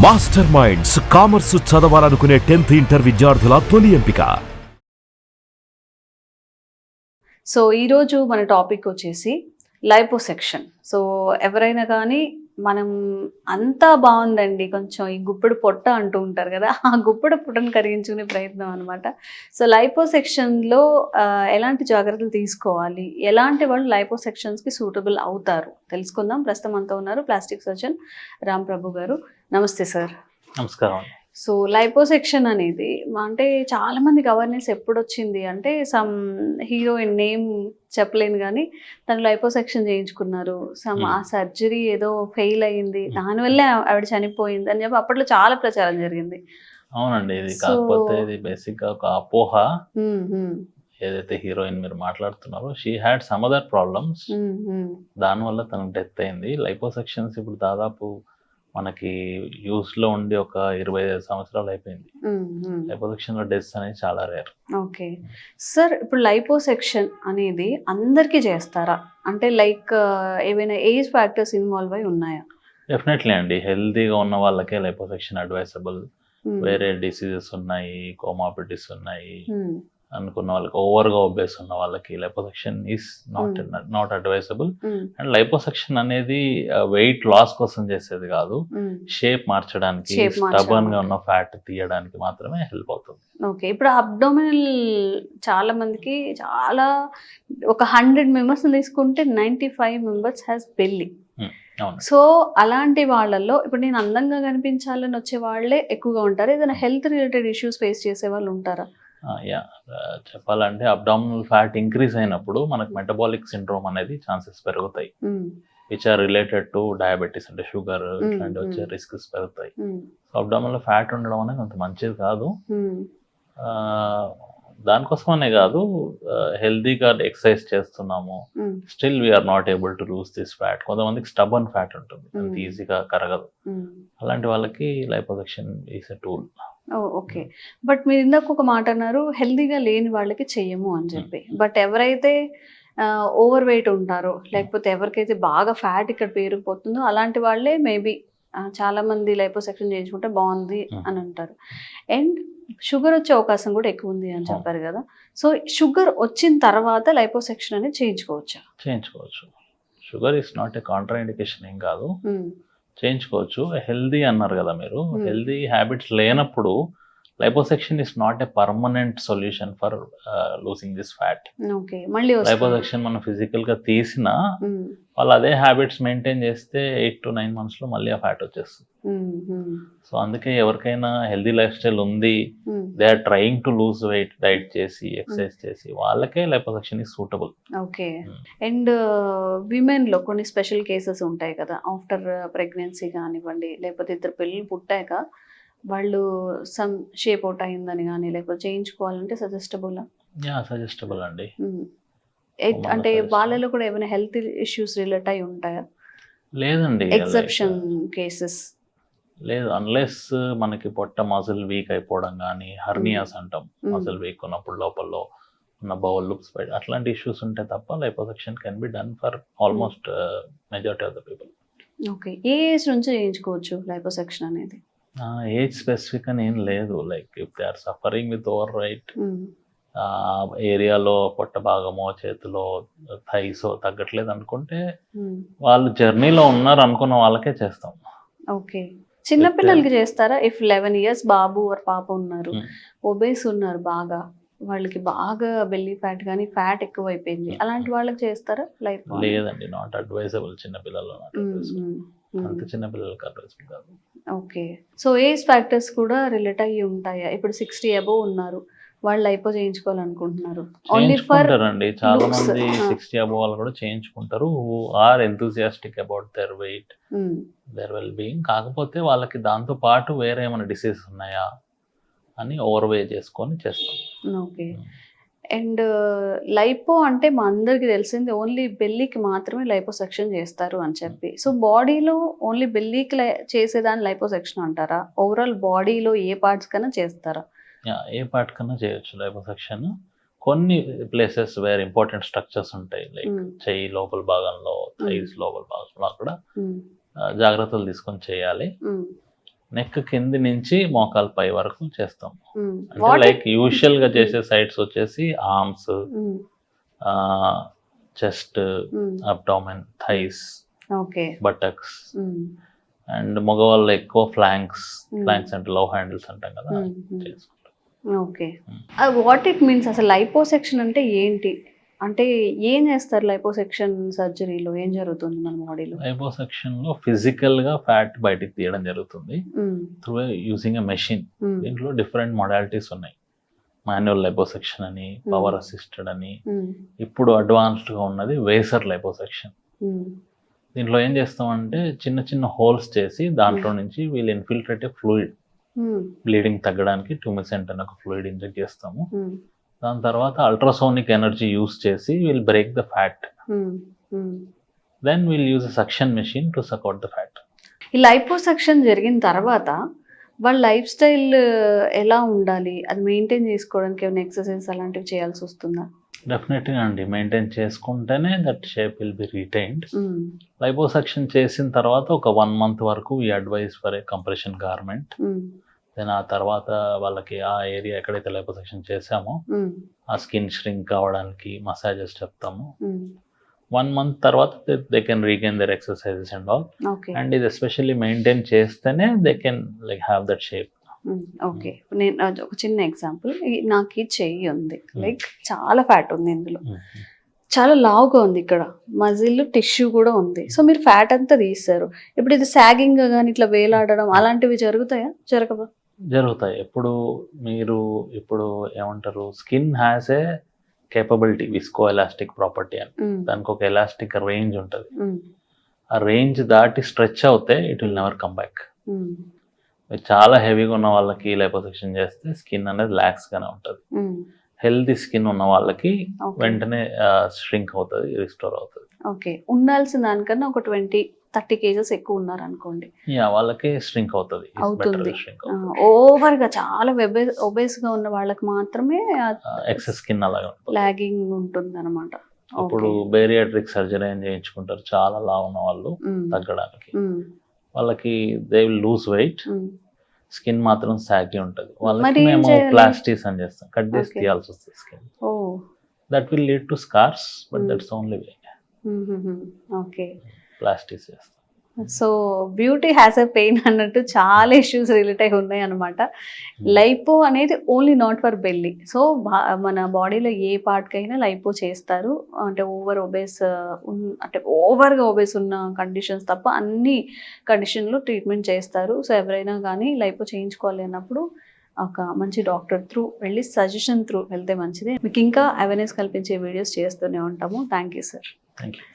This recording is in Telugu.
మాస్టర్ మైండ్స్ కామర్స్ చదవాలనుకునే 10th ఇంటర్ విద్యార్థుల తొలి ఎంపిక. సో ఈరోజు మన టాపిక్ వచ్చేసి లైపోసెక్షన్. సో ఎవరైనా కానీ మనం అంతా బాగుందండి, కొంచెం ఈ గుప్పెడు పొట్ట అంటూ ఉంటారు కదా, ఆ గుప్పెడు పొట్టను కరిగించుకునే ప్రయత్నం అనమాట. సో లైపోసెక్షన్లో ఎలాంటి జాగ్రత్తలు తీసుకోవాలి, ఎలాంటి వాళ్ళు లైపోసెక్షన్స్కి సూటబుల్ అవుతారు తెలుసుకుందాం. ప్రస్తుతం అంతా ఉన్నారు ప్లాస్టిక్ సర్జన్ రామ్ ప్రభు గారు. నమస్తే సార్. నమస్కారం. సో లైపోసెక్షన్ అనేది అంటే చాలా మందికి అవేర్నెస్ ఎప్పుడు వచ్చింది అంటే, సమ్ హీరోయిన్ నేమ్ చెప్పలేను కానీ తను లైపోసెక్షన్ చేయించుకున్నారు, సమ్ ఆ సర్జరీ ఏదో ఫెయిల్ అయ్యింది, దానివల్లే ఆవిడ చనిపోయింది అని చెప్పి అప్పట్లో చాలా ప్రచారం జరిగింది. అవునండి, ఇది కాకపోతే ఇది బేసిక్ గా ఒక అపోహ. ఏదైతే హీరోయిన్ మీరు మాట్లాడుతున్నారో she had some other problems, దానివల్ల తనకు డెత్ అయింది. లైపోసెక్షన్స్ ఇప్పుడు దాదాపు మనకి యూస్ లో ఉండి ఒక 25 సంవత్సరాలు అయిపోయింది. లైపోసెక్షన్ లో డెత్స్ అనేది చాలా రేర్. ఓకే సార్, ఇప్పుడు లైపోసెక్షన్ అనేది అందరికీ చేస్తారా అంటే లైక్ ఏవైనా ఏజ్ ఫ్యాక్టర్స్ ఇన్వాల్వ్ అయి ఉన్నాయా? డెఫినెట్లీ అండి, హెల్తీగా ఉన్న వాళ్ళకే లైపోసెక్షన్ అడ్వైజబుల్. వేరే డిసీజెస్ ఉన్నాయి, కోమార్బిడిటీస్ ఉన్నాయి అనుకున్న వాళ్ళకి, ఓవర్గా ఒబేస్ ఉన్న వాళ్ళకి liposuction is not advisable. And liposuction అనేది వెయిట్ లాస్ కోసం చేసేది కాదు, షేప్ మార్చడానికి, స్టబర్న్ గా ఉన్న ఫ్యాట్ తీయడానికి మాత్రమే హెల్ప్ అవుతుంది. ఓకే, ఇప్పుడు అబ్డోమినల్ చాలా మందికి చాలా ఒక 100 మెంబర్స్ తీసుకుంటే 95 మెంబర్స్ హ్యాస్ బెల్లీ. సో అలాంటి వాళ్ళల్లో ఇప్పుడు నేను అందంగా కనిపించాలని వచ్చే వాళ్ళే ఎక్కువగా ఉంటారు, ఏదైనా హెల్త్ రిలేటెడ్ ఇష్యూస్ ఫేస్ చేసే వాళ్ళు ఉంటారా? చెప్పాలంటే అబ్డామినల్ ఫ్యాట్ ఇంక్రీజ్ అయినప్పుడు మనకు మెటబాలిక్ సిండ్రోమ్ అనేది ఛాన్సెస్ పెరుగుతాయి, which are related to diabetes, అంటే షుగర్ ఇట్లాంటి వచ్చే రిస్క్స్ పెరుగుతాయి. సో అబ్డామినల్ ఫ్యాట్ ఉండడం అనేది అంత మంచిది కాదు. దానికోసమనే కాదు, హెల్దీగా ఎక్సర్సైజ్ చేస్తున్నాము, still we are not able to lose this fat. కొంతమందికి స్టబర్న్ ఫ్యాట్ ఉంటుంది, అంత ఈజీగా కరగదు. అలాంటి వాళ్ళకి liposuction is a tool. Okay, but మీరు ఇందాక ఒక మాట అన్నారు, హెల్దీగా లేని వాళ్ళకి చెయ్యము అని చెప్పి. బట్ ఎవరైతే ఓవర్ వెయిట్ ఉంటారో, లేకపోతే ఎవరికైతే బాగా ఫ్యాట్ ఇక్కడ పేరుకుపోతుందో అలాంటి వాళ్ళే మేబీ చాలా మంది లైపోసెక్షన్ చేయించుకుంటే బాగుంది అని అంటారు. అండ్ షుగర్ వచ్చే అవకాశం కూడా ఎక్కువ ఉంది అని చెప్పారు కదా. సో షుగర్ వచ్చిన తర్వాత లైపోసెక్షన్ అనేది చేయించుకోవచ్చా? చేయించుకోవచ్చు. Sugar is not a Contra indication ఏం కాదు, చేయించుకోవచ్చు. హెల్దీ అన్నారు కదా మీరు, హెల్దీ హ్యాబిట్స్ లేనప్పుడు liposuction is not a permanent solution for losing this fat. Liposuction మనం ఫిజికల్ గా తీసినా వాళ్ళు అదే హ్యాబిట్స్ మెయింటైన్ చేస్తే 8 to 9 months లో మళ్ళీ ఆ ఫ్యాట్ వచ్చేస్తుంది. సో అందుకే ఎవరికైనా హెల్దీ లైఫ్ స్టైల్ ఉంది, they are trying to lose weight, diet చేసి ఎక్సర్సైజ్ చేసి, వాళ్ళకే liposuction is suitable. Okay, and women లో కొన్ని స్పెషల్ కేసెస్ ఉంటాయి కదా, ఆఫ్టర్ ప్రెగ్నెన్సీ కానివ్వండి, లేకపోతే ఇద్దరు పిల్లలు పుట్టాక వాళ్ళు సమ్ షేప్ అవుట్ అయిందని కానీ లేకపోతే చేయించుకోవాలంటే సజెస్టబుల్? సజెస్టబుల్ అండి. అంటే వాళ్ళలో కూడా ఏమైనా హెల్త్ ఇష్యూస్ రిలేట్ అయి ఉంటాయా? లేదండి, ఎక్సెప్షన్ కేసెస్ లేదు. అన్లెస్ మనకి పొట్ట మజిల్ వీక్ అయిపోవడం కానీ, హర్నియాస్ అంటాం, మజిల్ వీక్ ఉన్నప్పుడు లోపల ఉన్న బౌల్ లుప్స్ బయట, అట్లాంటి ఇష్యూస్ ఉంటే తప్ప liposuction can be done for almost majority of the people. Okay, ఏ ఏజ్ నుంచి చేయించుకోవచ్చు లైపోసెక్షన్ అనేది? ఏజ్ స్పెసిఫిక్ అని ఏం లేదు. Like if they are suffering with over weight, ఏరియాలో పొట్ట భాగమో చేతిలో థైసో తగ్గట్లేదు అనుకుంటే, వాళ్ళు జర్నీలో ఉన్నారు అనుకున్న వాళ్ళకే చేస్తాం. ఓకే, చిన్నపిల్లలకి చేస్తారా? ఇఫ్ 11 years బాబు ఆర్ పాప ఉన్నారు, ఒబేస్ ఉన్నారు, బాగా వాళ్ళకి బాగా బెల్లీ ఫ్యాట్ కానీ ఫ్యాట్ ఎక్కువ అయిపోయింది, అలాంటి వాళ్ళకి చేస్తారా? లేదండి, నాట్ అడ్వైజబుల్. చిన్నపిల్లలు అంత చిన్నపిల్లలకి అడ్వైజబుల్ కాదు. ఓకే, సో ఏజ్ ఫ్యాక్టర్స్ కూడా రిలేట్ అయ్యి ఉంటాయా? ఇప్పుడు 60 above ఉన్నారు, వాళ్ళు లైపో చేయించుకోవాలనుకుంటున్నారు, చేయించుకుంటారండి చాలా మంది. 60 above వాళ్ళు కూడా చేయించుకుంటారు, who are enthusiastic about their weight, their well being. కాకపోతే వాళ్ళకి దాంతో పాటు వేరే ఏమైనా డిసీజెస్ ఉన్నాయా అని ఓవర్వే చేసుకొని చేస్తాం. ఓకే, అండ్ లైపో అంటే మా అందరికి తెలిసింది ఓన్లీ బెల్లీకి మాత్రమే లైపోసెక్షన్ చేస్తారు అని చెప్పి. సో బాడీలో ఓన్లీ బెల్లీకి చేసేదాన్ని లైపోసెక్షన్ అంటారా? ఓవరాల్ బాడీలో ఏ పార్ట్స్ కన్నా చేస్తారా? ఏ పార్ట్ కన్నా చేయొచ్చు లైపోసెక్షన్. కొన్ని ప్లేసెస్ వేర్ ఇంపార్టెంట్ స్ట్రక్చర్స్ ఉంటాయి, లైక్ చెయ్యి లోపల భాగంలో, థైస్ లోపల భాగంలో అక్కడ జాగ్రత్తలు తీసుకొని చేయాలి. నెక్ కింది నుంచి మోకాల పై వరకు చేస్తాం. అంటే What లైక్ యూజువల్ గా చేసే సైట్స్ వచ్చేసి arms, chest, abdomen, thighs, okay. Buttocks, and మగవాళ్ళు ఎక్కువ ఫ్లాంక్స్ అంటే లవ్ హ్యాండిల్స్ అంటాం కదా, చేసుకుంటాం. ఓకే. వాట్ ఇట్ మీన్స్ అసలు లైపోసెక్షన్ అంటే ఏంటి? అంటే ఏం చేస్తారు లైపోసెక్షన్ సర్జరీలో? ఏం జరుగుతుంది మన బాడీలో? లైపోసెక్షన్ లో ఫిజికల్ గా ఫ్యాట్ బయటికి తీయడం జరుగుతుంది త్రూ యూజింగ్ ఎ మెషిన్. దీంట్లో డిఫరెంట్ మొడాలిటీస్ ఉన్నాయి. మాన్యువల్ లైపోసెక్షన్ అని, పవర్ అసిస్టెడ్ అని, ఇప్పుడు అడ్వాన్స్డ్ గా ఉన్నది వేసర్ లైపోసెక్షన్. దీంట్లో ఏం చేస్తామంటే చిన్న చిన్న హోల్స్ చేసి దాంట్లో నుంచి వీళ్ళు ఇన్ఫిల్ట్రేటివ్ ఫ్లూయిడ్, బ్లీడింగ్ తగ్గడానికి ట్యూమిసెంట్ అనే ఒక ఫ్లూయిడ్ ఇంజెక్ట్ చేస్తాము. దాని తర్వాత అల్ట్రాసోనిక్ ఎనర్జీ యూస్ చేసి will break the fat. Then will use a suction machine to suck out the fat. ఈ లైపోసెక్షన్ జరిగిన తర్వాత వాళ్ళ లైఫ్ స్టైల్ ఎలా ఉండాలి? అది మెయింటైన్ చేసుకోవడానికి ఏమైనా ఎక్సర్సైజ్ అలాంటివి చేయాల్సి వస్తుందా? డెఫినెట్గా అండి, మెయింటైన్ చేసుకుంటేనే that shape will be retained. Liposuction చేసిన తర్వాత ఒక 1 month వరకు ఈ advice for a compression garment. Then ఆ తర్వాత వాళ్ళకి ఆ ఏరియా ఎక్కడైతే లైపోసెక్షన్ చేసామో ఆ స్కిన్ ష్రింక్ కావడానికి మసాజెస్ చెప్తాము. 1 month తర్వాత they can regain their exercises and all. And ఇది ఎస్పెషల్లీ మెయింటైన్ చేస్తేనే they can like have that shape. Okay. నేను ఒక చిన్న ఎగ్జాంపుల్, నాకు ఈ చెయ్యి ఉంది, లైక్ చాలా ఫ్యాట్ ఉంది ఇందులో, చాలా లావుగా ఉంది, ఇక్కడ మజిల్ టిష్యూ కూడా ఉంది. సో మీరు ఫ్యాట్ అంతా తీస్తారు. ఇప్పుడు ఇది సాగింగ్ కానీ ఇట్లా వేలాడడం అలాంటివి జరుగుతాయా? జరుగుతాయి. ఇప్పుడు ఏమంటారు, skin has a capability, visco elastic property అని, దానికి ఒక ఎలాస్టిక్ రేంజ్ ఉంటుంది. ఆ రేంజ్ దాటి స్ట్రెచ్ అవుతే it will never come back. చాలా హెవీగా ఉన్న వాళ్ళకి లైపోసెక్షన్ చేస్తే స్కిన్ అనేది లాక్స్ గానే ఉంటుంది. హెల్దీ స్కిన్ ఉన్న వాళ్ళకి వెంటనే ష్రింక్ అవుతుంది, రిస్టోర్ అవుతుంది. ఓకే. ఉండాల్సిన దానికన్నా ఒక 20-30 kgs ఎక్కువ ఉన్నారు అనుకోండి, వాళ్ళకి ష్రింక్ అవుతుంది. ఓవర్ గా చాలా ఒబేస్ గా ఉన్న వాళ్ళకి మాత్రమే ఎక్సెస్ స్కిన్ అలాగే లాగింగ్ ఉంటుంది అనమాట. ఇప్పుడు బేరియాట్రిక్ సర్జరీ అని చేయించుకుంటారు చాలా లావు ఉన్న వాళ్ళు తగ్గడానికి. వాళ్ళకి they will lose weight, skin మాత్రం సాగి ఉంటుంది. వాళ్ళకి మేము ప్లాస్టిస్ అని చేస్తాం, కట్ చేసి తీయాల్సి వస్తుంది skin. That will lead to scars, but that's only way. Okay. ప్లాస్టిస్ చేస్తాం. So beauty has a pain అన్నట్టు చాలా ఇష్యూస్ రిలేట్ అయి ఉన్నాయి అనమాట. లైపో అనేది only not for belly. So మన బాడీలో ఏ పార్ట్కైనా లైపో చేస్తారు. అంటే ఓవర్గా ఒబేస్ ఉన్న కండిషన్స్ తప్ప అన్ని కండిషన్లో ట్రీట్మెంట్ చేస్తారు. సో ఎవరైనా కానీ లైపో చేయించుకోవాలి అన్నప్పుడు ఒక మంచి డాక్టర్ త్రూ వెళ్ళి సజెషన్ త్రూ వెళ్తే మంచిది. మీకు ఇంకా అవేర్నెస్ కల్పించే వీడియోస్ చేస్తూనే ఉంటాము. Thank you sir. Thank you.